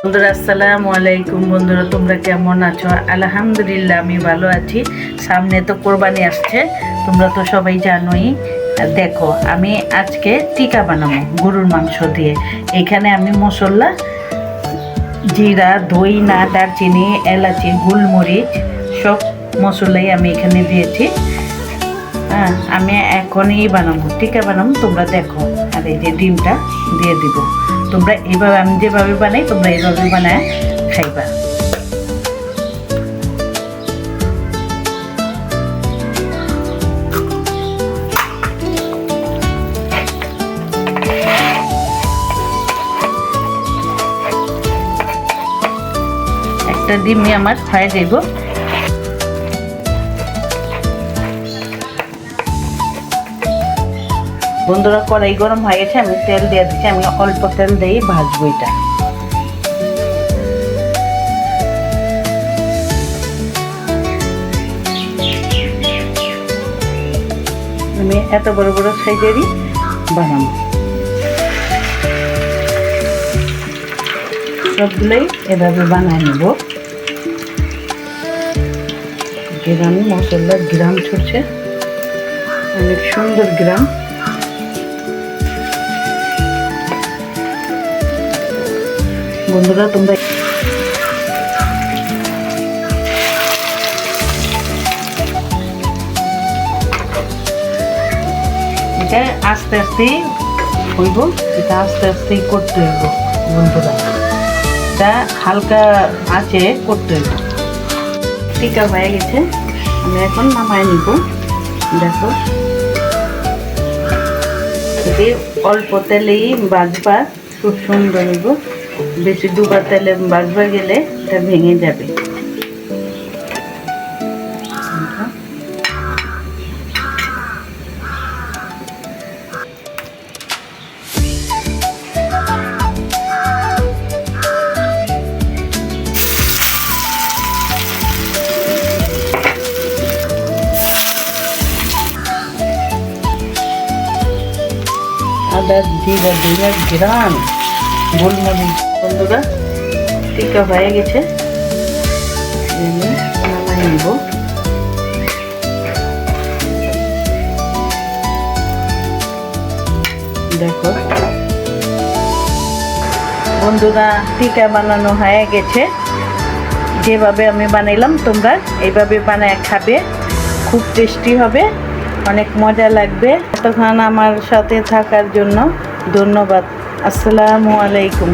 বন্ধুরা আসসালামু আলাইকুম। বন্ধুরা তোমরা কেমন আছো? আলহামদুলিল্লাহ আমি ভালো আছি। সামনে তো কোরবানি আসছে, তোমরা তো সবাই জানোই। দেখো আমি আজকে টিকা বানাবো গরুর মাংস দিয়ে। এখানে আমি মশলা জিরা, দই, না দারচিনি, এলাচি, গোলমরিচ সব মশলাই আমি এখানে দিয়েছি। হ্যাঁ, আমি এখনই বানাবো, টিকা বানাবো, তোমরা দেখো। আর এই যে ডিমটা দিয়ে দিব। তোমরা এইভাবে, আমি যেভাবে বানাই তোমরা এইভাবে বানায় খাইবা। একটা ডিমই আমার হয়ে যাইব। বন্ধুরা কড়াই গরম হয়ে গেছে, আমি তেল দিয়ে দিচ্ছি। আমি অল্প তেল দিয়ে ভাজবো এটা। আমি এত বড় বড় সাইজেরই বানাবো, সবগুলোই এভাবে বানায় নেব। গ্রাম মশলার গ্রাম ছুটছে, অনেক সুন্দর গ্রাম। বন্ধুরা তোমরা এটা আস্তে আস্তেই হইব, এটা আস্তে আস্তেই করতে হইব। বন্ধুরা এটা হালকা আঁচে করতে হইব। টিকা হয়ে গেছে, আমি এখন নামায় নিব। দেখো এটি অল্প তেলেই ভাজবা, খুব সুন্দর হইব। বেশি ডুবা তেলে ভাজবা গেলে এটা ভেঙে যাবে। আদা, জিরা, ধনিয়া, গ্রাম, গোলমরিচ। বন্ধুরা টিকা হয়ে গেছে, নামাই নিব। দেখো বন্ধুরা টিকা বানানো হয়ে গেছে। যেভাবে আমি বানাইলাম তোমরা এইভাবে বানায় খাবে, খুব টেস্টি হবে, অনেক মজা লাগবে। এতক্ষণ আমার সাথে থাকার জন্য ধন্যবাদ। আসসালামু আলাইকুম।